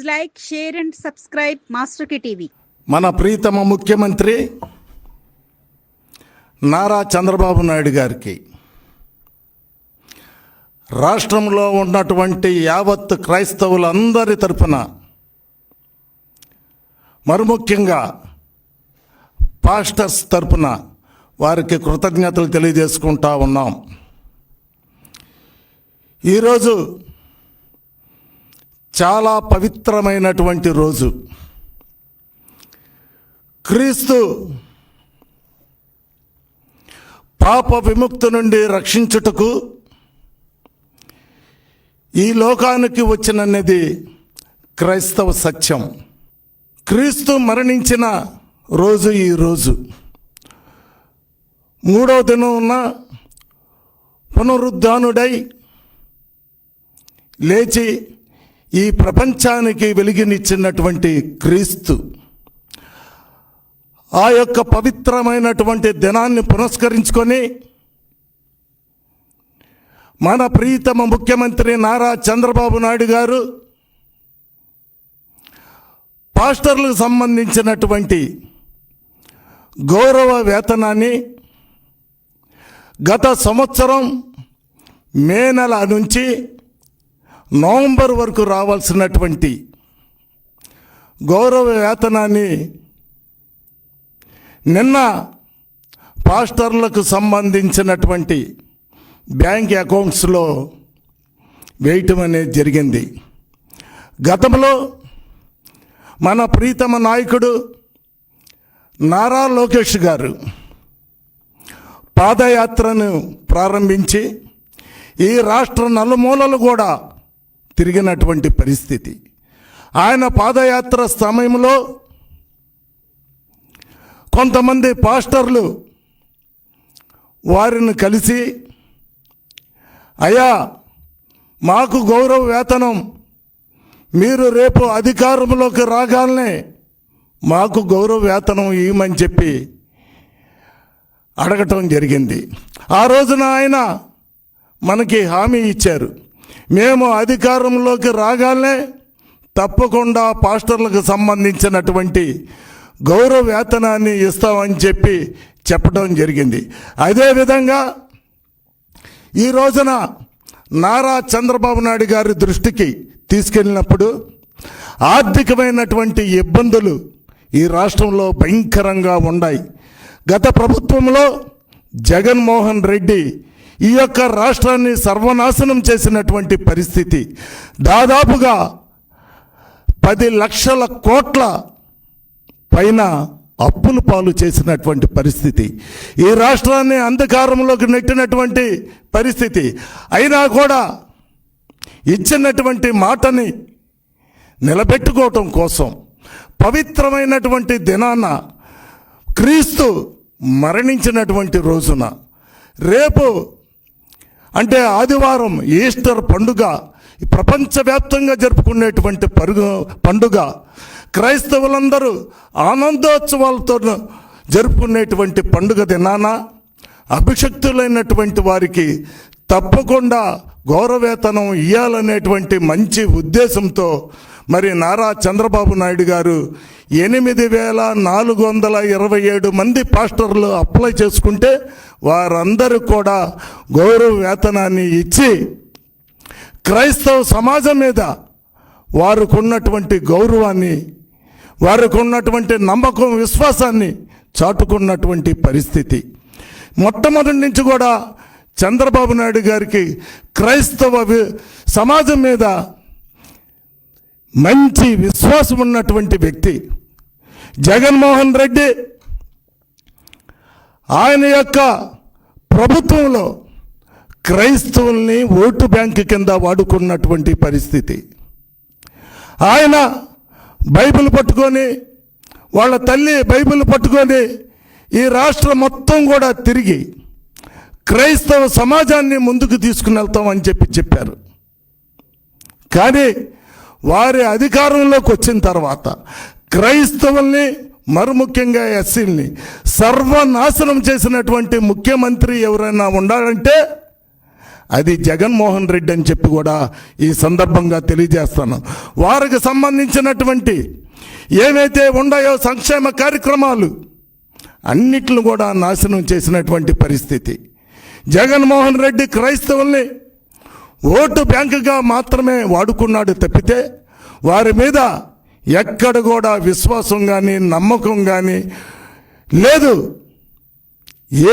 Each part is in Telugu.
Please like, share and subscribe Master K TV. మన ప్రీతమ ముఖ్యమంత్రి నారా చంద్రబాబు నాయుడు గారికి రాష్ట్రంలో ఉన్నటువంటి యావత్ క్రైస్తవులందరి తరపున మరుముఖ్యంగా పాస్టర్స్ తరపున వారికి కృతజ్ఞతలు తెలియజేసుకుంటా ఉన్నాం. ఈరోజు చాలా పవిత్రమైనటువంటి రోజు. క్రీస్తు పాప విముక్తి నుండి రక్షించుటకు ఈ లోకానికి వచ్చినది క్రైస్తవ సత్యం. క్రీస్తు మరణించిన రోజు ఈ రోజు. మూడవ దినమున పునరుద్ధానుడై లేచి ఈ ప్రపంచానికి వెలుగునిచ్చినటువంటి క్రీస్తు ఆ యొక్క పవిత్రమైనటువంటి దినాన్ని పురస్కరించుకొని మన ప్రీతమ ముఖ్యమంత్రి నారా చంద్రబాబు నాయుడు గారు పాస్టర్లకు సంబంధించినటువంటి గౌరవ వేతనాన్ని గత సంవత్సరం మే నెల నుంచి నవంబర్ వరకు రావాల్సినటువంటి గౌరవ వేతనాన్ని నిన్న పాస్టర్లకు సంబంధించినటువంటి బ్యాంక్ అకౌంట్స్లో వేయటం అనేది జరిగింది. గతంలో మన ప్రీతమ నాయకుడు నారా లోకేష్ గారు పాదయాత్రను ప్రారంభించి ఈ రాష్ట్ర నలుమూలలు కూడా తిరిగినటువంటి పరిస్థితి. ఆయన పాదయాత్ర సమయంలో కొంతమంది పాస్టర్లు వారిని కలిసి, అయ్యా మాకు గౌరవ వేతనం మీరు రేపు అధికారంలోకి రాగానే మాకు గౌరవ వేతనం ఇవ్వమని చెప్పి అడగటం జరిగింది. ఆ రోజున ఆయన మనకి హామీ ఇచ్చారు, మేము అధికారంలోకి రాగానే తప్పకుండా పాస్టర్లకు సంబంధించినటువంటి గౌరవ వేతనాన్ని ఇస్తామని చెప్పి చెప్పడం జరిగింది. అదేవిధంగా ఈ రోజున నారా చంద్రబాబు నాయుడు గారి దృష్టికి తీసుకెళ్ళినప్పుడు ఆర్థికమైనటువంటి ఇబ్బందులు ఈ రాష్ట్రంలో భయంకరంగా ఉన్నాయి. గత ప్రభుత్వంలో జగన్మోహన్ రెడ్డి ఈ యొక్క రాష్ట్రాన్ని సర్వనాశనం చేసినటువంటి పరిస్థితి. దాదాపుగా 10 లక్షల కోట్ల పైన అప్పులు పాలు చేసినటువంటి పరిస్థితి. ఈ రాష్ట్రాన్ని అంధకారంలోకి నెట్టినటువంటి పరిస్థితి. అయినా కూడా ఇచ్చినటువంటి మాటని నిలబెట్టుకోవటం కోసం పవిత్రమైనటువంటి దినాన క్రీస్తు మరణించినటువంటి రోజున రేపు అంటే ఆదివారం ఈస్టర్ పండుగ ప్రపంచవ్యాప్తంగా జరుపుకునేటువంటి పండుగ క్రైస్తవులందరూ ఆనందోత్సవాలతో జరుపుకునేటువంటి పండుగ దినాన అభిషక్తులైనటువంటి వారికి తప్పకుండా గౌరవవేతనం ఇవ్వాలనేటువంటి మంచి ఉద్దేశంతో మరి నారా చంద్రబాబు నాయుడు గారు 8,427 మంది పాస్టర్లు అప్లై చేసుకుంటే వారందరూ కూడా గౌరవ వేతనాన్ని ఇచ్చి క్రైస్తవ సమాజం మీద వారికి ఉన్నటువంటి గౌరవాన్ని, వారికి ఉన్నటువంటి నమ్మకం, విశ్వాసాన్ని చాటుకున్నటువంటి పరిస్థితి. మొట్టమొదటి నుంచి కూడా చంద్రబాబు నాయుడు గారికి క్రైస్తవ సమాజం మీద మంచి విశ్వాసం ఉన్నటువంటి వ్యక్తి. జగన్మోహన్ రెడ్డి ఆయన యొక్క ప్రభుత్వంలో క్రైస్తవుల్ని ఓటు బ్యాంకు కింద వాడుకున్నటువంటి పరిస్థితి. ఆయన బైబిల్ పట్టుకొని, వాళ్ళ తల్లి బైబిల్ పట్టుకొని ఈ రాష్ట్రం మొత్తం కూడా తిరిగి క్రైస్తవ సమాజాన్ని ముందుకు తీసుకుని వెళ్తామని చెప్పారు. కానీ వారి అధికారంలోకి వచ్చిన తర్వాత క్రైస్తవుల్ని, మరుముఖ్యంగా ఎస్సీల్ని సర్వనాశనం చేసినటువంటి ముఖ్యమంత్రి ఎవరైనా ఉండాలంటే అది జగన్మోహన్ రెడ్డి అని చెప్పి కూడా ఈ సందర్భంగా తెలియజేస్తాను. వారికి సంబంధించినటువంటి ఏవైతే ఉన్నాయో సంక్షేమ కార్యక్రమాలు అన్నిటిని కూడా నాశనం చేసినటువంటి పరిస్థితి. జగన్మోహన్ రెడ్డి క్రైస్తవుల్ని ఓటు బ్యాంకుగా మాత్రమే వాడుకున్నాడు తప్పితే వారి మీద ఎక్కడ కూడా విశ్వాసం కానీ నమ్మకం కానీ లేదు.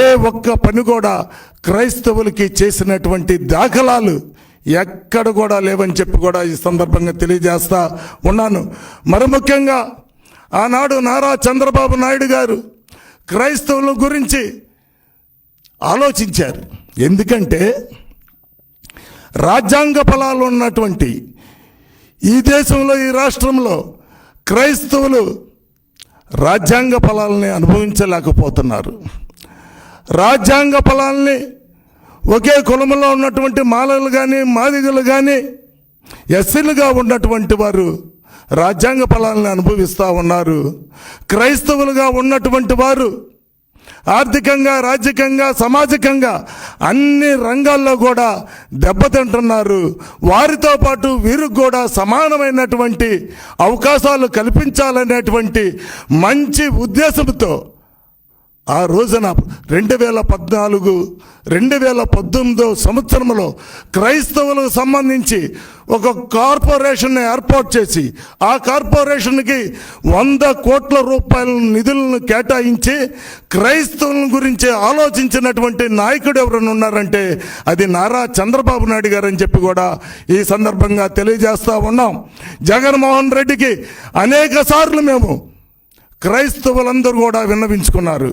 ఏ ఒక్క పని కూడా క్రైస్తవులకి చేసినటువంటి దాఖలాలు ఎక్కడ కూడా లేవని చెప్పి కూడా ఈ సందర్భంగా తెలియజేస్తా ఉన్నాను. మరి ముఖ్యంగా ఆనాడు నారా చంద్రబాబు నాయుడు గారు క్రైస్తవుల గురించి ఆలోచించారు. ఎందుకంటే రాజ్యాంగ ఫలాలు ఉన్నటువంటి ఈ దేశంలో, ఈ రాష్ట్రంలో క్రైస్తవులు రాజ్యాంగ ఫలాలని అనుభవించలేకపోతున్నారు. రాజ్యాంగ ఫలాల్ని ఒకే కులంలో ఉన్నటువంటి మాలలు కానీ మాదిగలు కానీ ఎస్సీలుగా ఉన్నటువంటి వారు రాజ్యాంగ ఫలాలను అనుభవిస్తూ ఉన్నారు. క్రైస్తవులుగా ఉన్నటువంటి వారు ఆర్థికంగా, రాజకీయంగా, సామాజికంగా అన్ని రంగాల్లో కూడా దెబ్బతింటున్నారు. వారితో పాటు వీరికి కూడా సమానమైనటువంటి అవకాశాలు కల్పించాలనేటువంటి మంచి ఉద్దేశంతో ఆ రోజున 2014, 2019 సంవత్సరంలో క్రైస్తవులకు సంబంధించి ఒక కార్పొరేషన్ ఏర్పాటు చేసి ఆ కార్పొరేషన్కి 100 కోట్ల రూపాయల నిధులను కేటాయించి క్రైస్తవుల గురించి ఆలోచించినటువంటి నాయకుడు ఎవరైనా ఉన్నారంటే అది నారా చంద్రబాబు నాయుడు గారు అని చెప్పి కూడా ఈ సందర్భంగా తెలియజేస్తూ ఉన్నాం. జగన్మోహన్ రెడ్డికి అనేక సార్లు మేము క్రైస్తవులందరూ కూడా విన్నవించుకున్నారు.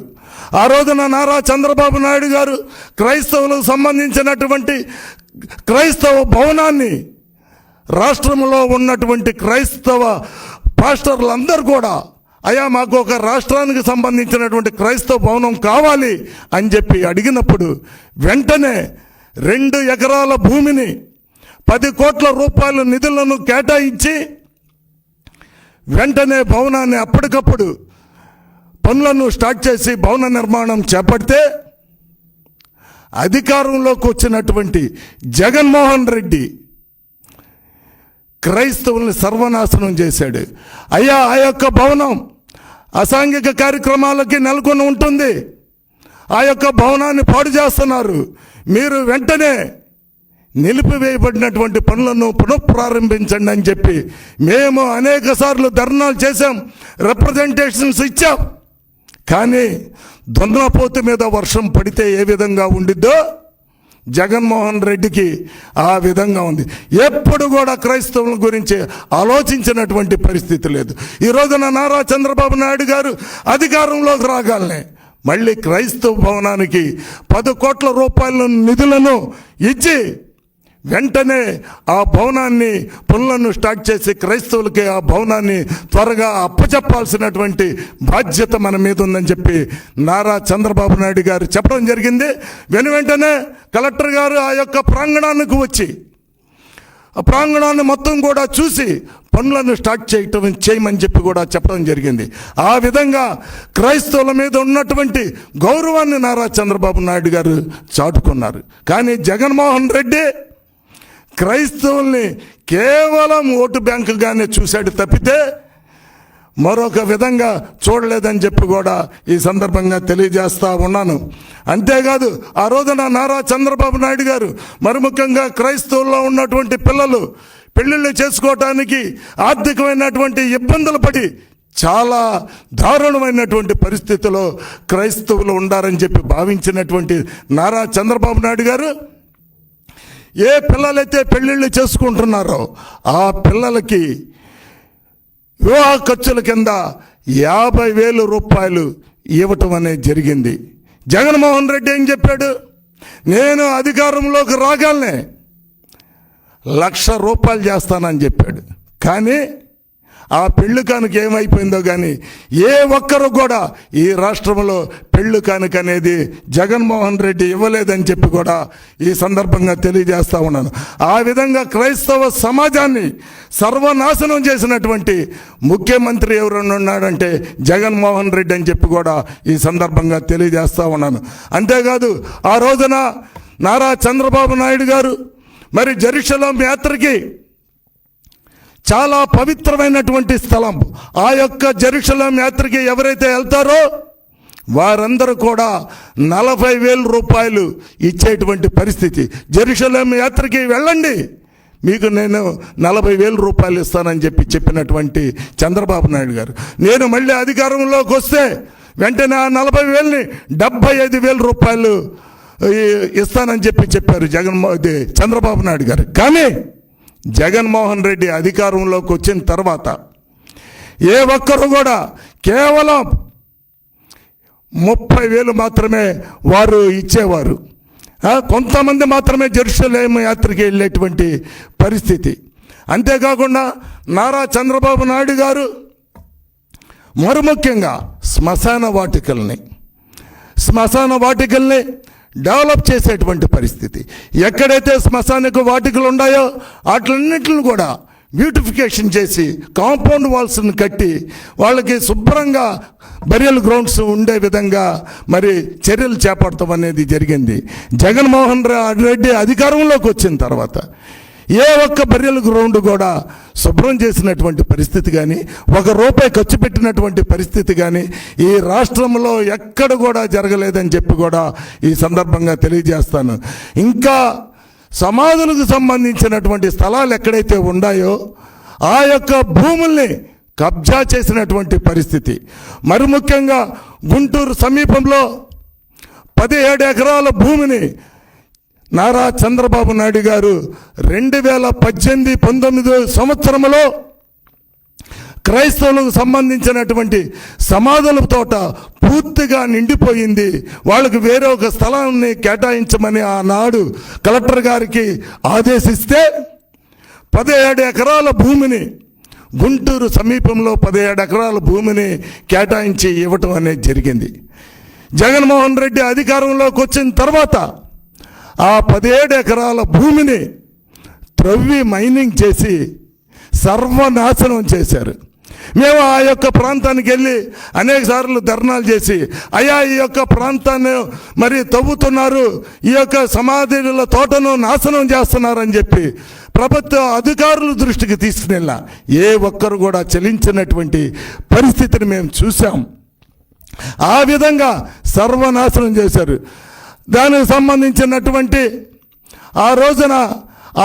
ఆ రోజున నారా చంద్రబాబు నాయుడు గారు క్రైస్తవులకు సంబంధించినటువంటి క్రైస్తవ భవనాన్ని రాష్ట్రంలో ఉన్నటువంటి క్రైస్తవ పాస్టర్లందరూ కూడా అయ్యా మాకు ఒక రాష్ట్రానికి సంబంధించినటువంటి క్రైస్తవ భవనం కావాలి అని చెప్పి అడిగినప్పుడు వెంటనే 2 ఎకరాల భూమిని 10 కోట్ల రూపాయల నిధులను కేటాయించి వెంటనే భవనాన్ని అప్పటికప్పుడు పనులను స్టార్ట్ చేసి భవన నిర్మాణం చేపడితే అధికారంలోకి వచ్చినటువంటి జగన్మోహన్ రెడ్డి క్రైస్తవుల్ని సర్వనాశనం చేశాడు. అయ్యా ఆ యొక్క భవనం అసాంఘిక కార్యక్రమాలకి నెలకొని ఉంటుంది. ఆ యొక్క భవనాన్ని పాడు చేస్తున్నారు. మీరు వెంటనే నిలిపివేయబడినటువంటి పనులను పునఃప్రారంభించండి అని చెప్పి మేము అనేక సార్లు ధర్నాలు చేశాం, రిప్రజెంటేషన్స్ ఇచ్చాం. కానీ దున్నపోతు మీద వర్షం పడితే ఏ విధంగా ఉండిద్దో జగన్మోహన్ రెడ్డికి ఆ విధంగా ఉంది. ఎప్పుడు కూడా క్రైస్తవుల గురించి ఆలోచించినటువంటి పరిస్థితి లేదు. ఈ రోజున నారా చంద్రబాబు నాయుడు గారు అధికారంలోకి రాగాలనే మళ్ళీ క్రైస్తవ భవనానికి 10 కోట్ల రూపాయల నిధులను ఇచ్చి వెంటనే ఆ భవనాన్ని పనులను స్టార్ట్ చేసి క్రైస్తవులకి ఆ భవనాన్ని త్వరగా అప్పచెప్పాల్సినటువంటి బాధ్యత మన మీద ఉందని చెప్పి నారా చంద్రబాబు నాయుడు గారు చెప్పడం జరిగింది. వెంటనే కలెక్టర్ గారు ఆ యొక్క ప్రాంగణానికి వచ్చి ఆ ప్రాంగణాన్ని మొత్తం కూడా చూసి పనులను స్టార్ట్ చేయమని చెప్పి కూడా చెప్పడం జరిగింది. ఆ విధంగా క్రైస్తవుల మీద ఉన్నటువంటి గౌరవాన్ని నారా చంద్రబాబు నాయుడు గారు చాటుకున్నారు. కానీ జగన్మోహన్ రెడ్డి క్రైస్తవుల్ని కేవలం ఓటు బ్యాంకుగానే చూశాడు తప్పితే మరొక విధంగా చూడలేదని చెప్పి కూడా ఈ సందర్భంగా తెలియజేస్తా ఉన్నాను. అంతేకాదు ఆ రోజున నారా చంద్రబాబు నాయుడు గారు మరి ముఖ్యంగా క్రైస్తవుల్లో ఉన్నటువంటి పిల్లలు పెళ్ళిళ్ళు చేసుకోవటానికి ఆర్థికమైనటువంటి ఇబ్బందులు పడి చాలా దారుణమైనటువంటి పరిస్థితిలో క్రైస్తవులు ఉండారని చెప్పి భావించినటువంటి నారా చంద్రబాబు నాయుడు గారు ఏ పిల్లలైతే పెళ్ళిళ్ళు చేసుకుంటున్నారో ఆ పిల్లలకి వివాహ ఖర్చుల కింద 50,000 రూపాయలు ఇవ్వటం అనేది జరిగింది. జగన్మోహన్ రెడ్డి ఏం చెప్పాడు, నేను అధికారంలోకి రాగానే 1,00,000 రూపాయలు చేస్తానని చెప్పాడు. కానీ ఆ పెళ్లి కానుక ఏమైపోయిందో కానీ ఏ ఒక్కరు కూడా ఈ రాష్ట్రంలో పెళ్లి కానుక అనేది జగన్మోహన్ రెడ్డి ఇవ్వలేదని చెప్పి కూడా ఈ సందర్భంగా తెలియజేస్తా ఉన్నాను. ఆ విధంగా క్రైస్తవ సమాజాన్ని సర్వనాశనం చేసినటువంటి ముఖ్యమంత్రి ఎవరైనా ఉన్నాడంటే జగన్మోహన్ రెడ్డి అని చెప్పి కూడా ఈ సందర్భంగా తెలియజేస్తా ఉన్నాను. అంతేకాదు ఆ రోజున నారా చంద్రబాబు నాయుడు గారు మరి జెరూసలేం యాత్రకి చాలా పవిత్రమైనటువంటి స్థలం. ఆ యొక్క జెరూసలేం యాత్రకి ఎవరైతే వెళ్తారో వారందరూ కూడా 40,000 రూపాయలు ఇచ్చేటువంటి పరిస్థితి. జెరూసలేం యాత్రకి వెళ్ళండి, మీకు నేను 40,000 రూపాయలు ఇస్తానని చెప్పినటువంటి చంద్రబాబు నాయుడు గారు, నేను మళ్ళీ అధికారంలోకి వస్తే వెంటనే ఆ 40,000ని 75,000 రూపాయలు ఇస్తానని చెప్పారు చంద్రబాబు నాయుడు గారు. కానీ జగన్మోహన్ రెడ్డి అధికారంలోకి వచ్చిన తర్వాత ఏ ఒక్కరు కూడా కేవలం 30,000 మాత్రమే వారు ఇచ్చేవారు. కొంతమంది మాత్రమే జెరూసలేం యాత్రకి వెళ్ళేటువంటి పరిస్థితి. అంతేకాకుండా నారా చంద్రబాబు నాయుడు గారు మరి ముఖ్యంగా శ్మశాన వాటికల్ని డెవలప్ చేసేటువంటి పరిస్థితి. ఎక్కడైతే శ్మశానిక వాటికలు ఉన్నాయో వాటిలన్నింటిని కూడా బ్యూటిఫికేషన్ చేసి కాంపౌండ్ వాల్స్ని కట్టి వాళ్ళకి శుభ్రంగా బరియల్ గ్రౌండ్స్ ఉండే విధంగా మరి చర్యలు చేపడతాం అనేది జరిగింది. జగన్మోహన్ రెడ్డి అధికారంలోకి వచ్చిన తర్వాత ఏ ఒక్క బరియల్ గ్రౌండ్ కూడా శుభ్రం చేసినటువంటి పరిస్థితి కానీ, ₹1 ఖర్చు పెట్టినటువంటి పరిస్థితి కానీ ఈ రాష్ట్రంలో ఎక్కడ కూడా జరగలేదని చెప్పి కూడా ఈ సందర్భంగా తెలియజేస్తాను. ఇంకా సమాధులకు సంబంధించినటువంటి స్థలాలు ఎక్కడైతే ఉన్నాయో ఆ యొక్క భూముల్ని కబ్జా చేసినటువంటి పరిస్థితి. మరి ముఖ్యంగా గుంటూరు సమీపంలో 17 ఎకరాల భూమిని నారా చంద్రబాబు నాయుడు గారు 2018-19 సంవత్సరంలో క్రైస్తవులకు సంబంధించినటువంటి సమాధుల తోట పూర్తిగా నిండిపోయింది. వాళ్ళకి వేరే ఒక స్థలాన్ని కేటాయించమని ఆనాడు కలెక్టర్ గారికి ఆదేశిస్తే 17 ఎకరాల భూమిని గుంటూరు సమీపంలో 17 ఎకరాల భూమిని కేటాయించి ఇవ్వటం అనేది జరిగింది. జగన్మోహన్ రెడ్డి అధికారంలోకి వచ్చిన తర్వాత ఆ 17 ఎకరాల భూమిని త్రవ్వి మైనింగ్ చేసి సర్వనాశనం చేశారు. మేము ఆ యొక్క ప్రాంతానికి వెళ్ళి అనేక సార్లు ధర్నాలు చేసి, అయ్యా ఈ యొక్క ప్రాంతాన్ని మరి తవ్వుతున్నారు, ఈ యొక్క సమాధుల తోటను నాశనం చేస్తున్నారని చెప్పి ప్రభుత్వ అధికారుల దృష్టికి తీసుకునేలా ఏ ఒక్కరు కూడా చెల్లించినటువంటి పరిస్థితిని మేము చూసాం. ఆ విధంగా సర్వనాశనం చేశారు. దానికి సంబంధించినటువంటి ఆ రోజున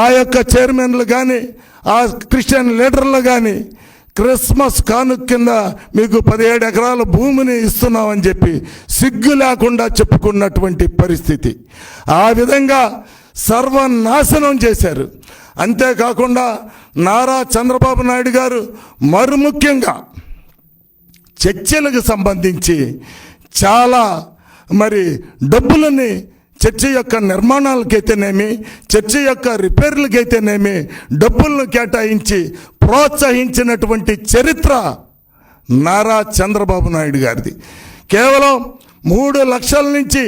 ఆ యొక్క చైర్మన్లు కానీ ఆ క్రిస్టియన్ లీడర్లు కానీ క్రిస్మస్ కానుక కింద మీకు 17 ఎకరాల భూమిని ఇస్తున్నామని చెప్పి సిగ్గు లేకుండా చెప్పుకున్నటువంటి పరిస్థితి. ఆ విధంగా సర్వనాశనం చేశారు. అంతేకాకుండా నారా చంద్రబాబు నాయుడు గారు మరి ముఖ్యంగా చర్చిలకు సంబంధించి చాలా మరి డబ్బులని చర్చి యొక్క నిర్మాణాలకైతేనేమి, చర్చి యొక్క రిపేర్లకైతేనేమి డబ్బులను కేటాయించి ప్రోత్సహించినటువంటి చరిత్ర నారా చంద్రబాబు నాయుడు గారిది. కేవలం 3 లక్షల నుంచి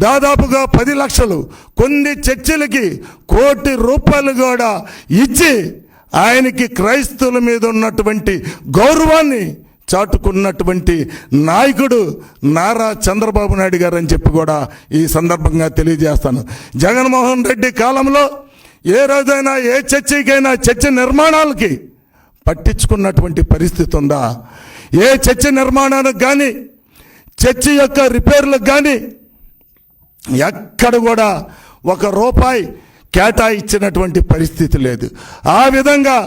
దాదాపుగా 10 లక్షలు కొన్ని చర్చిలకి ₹1 కోటి కూడా ఇచ్చి ఆయనకి క్రైస్తవుల మీద ఉన్నటువంటి గౌరవాన్ని చాటుకున్నటువంటి నాయకుడు నారా చంద్రబాబు నాయుడు గారు అని చెప్పి కూడా ఈ సందర్భంగా తెలియజేస్తాను. జగన్మోహన్ రెడ్డి కాలంలో ఏ రోజైనా ఏ చర్చికైనా చర్చి నిర్మాణాలకి పట్టించుకున్నటువంటి పరిస్థితి ఉందా? ఏ చర్చి నిర్మాణానికి కానీ చర్చి యొక్క రిపేర్లకు కానీ ఎక్కడ కూడా ₹1 కేటాయించినటువంటి పరిస్థితి లేదు. ఆ విధంగా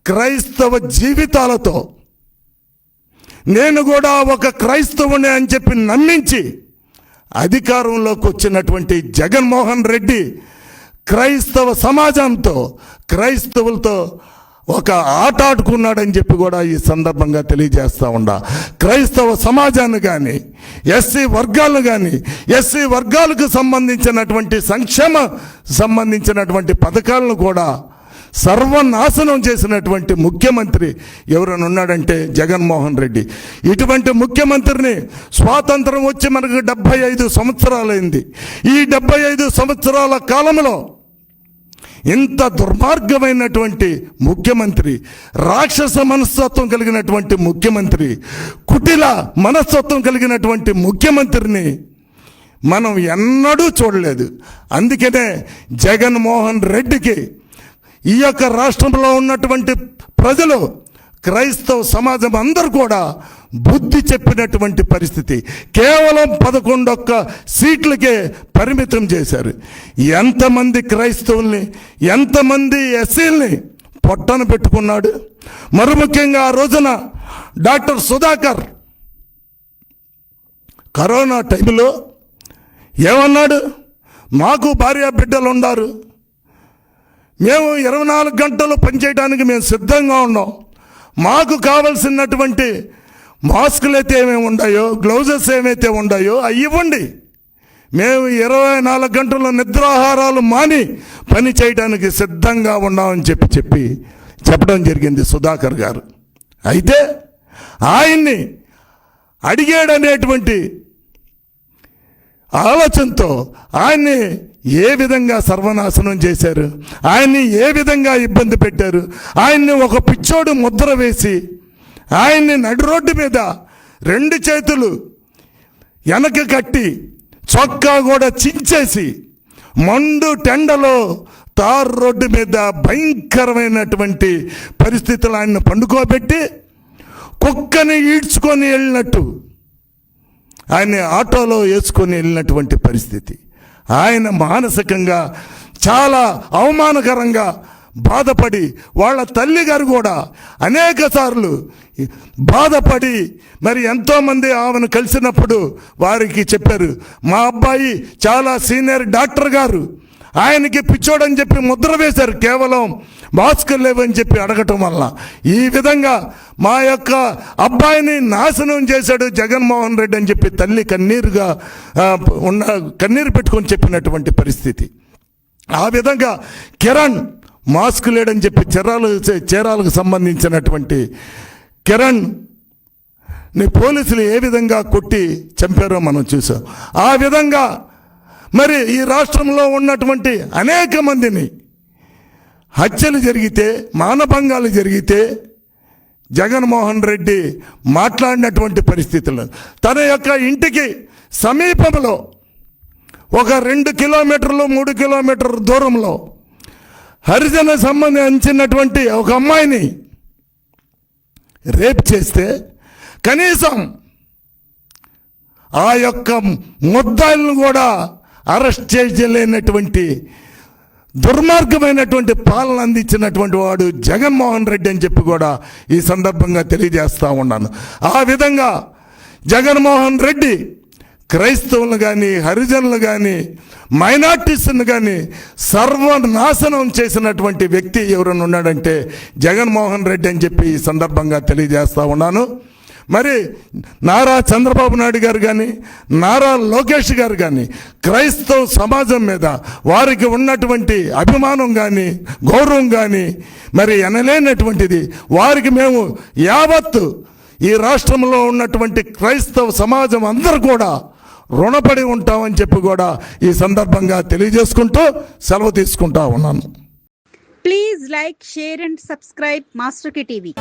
క్రైస్తవ జీవితాలతో నేను కూడా ఒక క్రైస్తవుని అని చెప్పి నమ్మించి అధికారంలోకి వచ్చినటువంటి జగన్మోహన్ రెడ్డి క్రైస్తవ సమాజంతో క్రైస్తవులతో ఒక ఆట ఆడుకున్నాడని చెప్పి కూడా ఈ సందర్భంగా తెలియజేస్తూ ఉండా. క్రైస్తవ సమాజాన్ని కానీ ఎస్సీ వర్గాలను కానీ ఎస్సీ వర్గాలకు సంబంధించినటువంటి సంబంధించినటువంటి పథకాలను కూడా సర్వనాశనం చేసినటువంటి ముఖ్యమంత్రి ఎవరైనా ఉన్నాడంటే జగన్మోహన్ రెడ్డి. ఇటువంటి ముఖ్యమంత్రిని స్వాతంత్రం వచ్చి మనకు 75 సంవత్సరాలైంది. ఈ 75 సంవత్సరాల కాలంలో ఇంత దుర్మార్గమైనటువంటి ముఖ్యమంత్రి, రాక్షస మనస్తత్వం కలిగినటువంటి ముఖ్యమంత్రి, కుటిల మనస్తత్వం కలిగినటువంటి ముఖ్యమంత్రిని మనం ఎన్నడూ చూడలేదు. అందుకనే జగన్మోహన్ రెడ్డికి ఈ యొక్క రాష్ట్రంలో ఉన్నటువంటి ప్రజలు, క్రైస్తవ సమాజం అందరూ కూడా బుద్ధి చెప్పినటువంటి పరిస్థితి. కేవలం 11 సీట్లకే పరిమితం చేశారు. ఎంతమంది క్రైస్తవుల్ని, ఎంతమంది ఎస్సీల్ని పొట్టన పెట్టుకున్నాడు. మరి ముఖ్యంగా ఆ రోజున డాక్టర్ సుధాకర్ కరోనా టైంలో ఏమన్నాడు? మాకు భార్య బిడ్డలు ఉన్నారు, మేము 24 గంటలు పనిచేయడానికి మేము సిద్ధంగా ఉన్నాం, మాకు కావలసినటువంటి మాస్కులు అయితే ఏమేమి ఉన్నాయో, గ్లౌజెస్ ఏమైతే ఉన్నాయో అవి ఇవ్వండి, మేము 24 గంటల నిద్రాహారాలు మాని పని చేయడానికి సిద్ధంగా ఉన్నామని చెప్పడం జరిగింది సుధాకర్ గారు. అయితే ఆయన్ని అడిగాడనేటువంటి ఆలోచనతో ఆయన్ని ఏ విధంగా సర్వనాశనం చేశారు, ఆయన్ని ఏ విధంగా ఇబ్బంది పెట్టారు. ఆయన్ని ఒక పిచ్చోడు ముద్ర వేసి ఆయన్ని నడి రోడ్డు మీద 2 చేతులు వెనక కట్టి చొక్కా కూడా చించేసి మండు టెండలో తారు రోడ్డు మీద భయంకరమైనటువంటి పరిస్థితులు ఆయన పండుకోబెట్టి కుక్కని ఈడ్చుకొని వెళ్ళినట్టు ఆయన్ని ఆటోలో వేసుకొని వెళ్ళినటువంటి పరిస్థితి. ఆయన మానసికంగా చాలా అవమానకరంగా బాధపడి, వాళ్ళ తల్లి గారు కూడా అనేక సార్లు బాధపడి మరి ఎంతోమంది ఆమెను కలిసినప్పుడు వారికి చెప్పారు, మా అబ్బాయి చాలా సీనియర్ డాక్టర్ గారు, ఆయనకి పిచ్చోడని చెప్పి ముద్ర వేశారు కేవలం మాస్కులు లేవని చెప్పి అడగటం వల్ల. ఈ విధంగా మా యొక్క అబ్బాయిని నాశనం చేశాడు జగన్మోహన్ రెడ్డి అని చెప్పి తల్లి కన్నీరు పెట్టుకొని చెప్పినటువంటి పరిస్థితి. ఆ విధంగా కిరణ్ మాస్క్ లేడని చెప్పి చీరాలకు సంబంధించినటువంటి కిరణ్ పోలీసులు ఏ విధంగా కొట్టి చంపారో మనం చూసాం. ఆ విధంగా మరి ఈ రాష్ట్రంలో ఉన్నటువంటి అనేక మందిని హత్యలు జరిగితే, మానభంగాలు జరిగితే జగన్మోహన్ రెడ్డి మాట్లాడినటువంటి పరిస్థితులు, తన యొక్క ఇంటికి సమీపంలో ఒక 2 కిలోమీటర్లు 3 కిలోమీటర్ల దూరంలో హరిజన సంబంధించినటువంటి ఒక అమ్మాయిని రేప్ చేస్తే కనీసం ఆ యొక్క ముద్దాయిలను కూడా అరెస్ట్ చేయలేనటువంటి దుర్మార్గమైనటువంటి పాలన అందించినటువంటి వాడు జగన్మోహన్ రెడ్డి అని చెప్పి కూడా ఈ సందర్భంగా తెలియజేస్తూ ఉన్నాను. ఆ విధంగా జగన్మోహన్ రెడ్డి క్రైస్తవులు కానీ, హరిజనులు కానీ, మైనార్టీస్ను కానీ సర్వనాశనం చేసినటువంటి వ్యక్తి ఎవరైనా ఉన్నాడంటే జగన్మోహన్ రెడ్డి అని చెప్పి ఈ సందర్భంగా తెలియజేస్తూ ఉన్నాను. మరి నారా చంద్రబాబు నాయుడు గారు కానీ, నారా లోకేష్ గారు కానీ క్రైస్తవ సమాజం మీద వారికి ఉన్నటువంటి అభిమానం కానీ, గౌరవం కానీ మరి ఎనలేనటువంటిది. వారికి మేము యావత్తు ఈ రాష్ట్రంలో ఉన్నటువంటి క్రైస్తవ సమాజం అందరూ కూడా రుణపడి ఉంటామని చెప్పి కూడా ఈ సందర్భంగా తెలియజేసుకుంటూ సెలవు తీసుకుంటా ఉన్నాను. Please like, share and subscribe master కి టీవీ.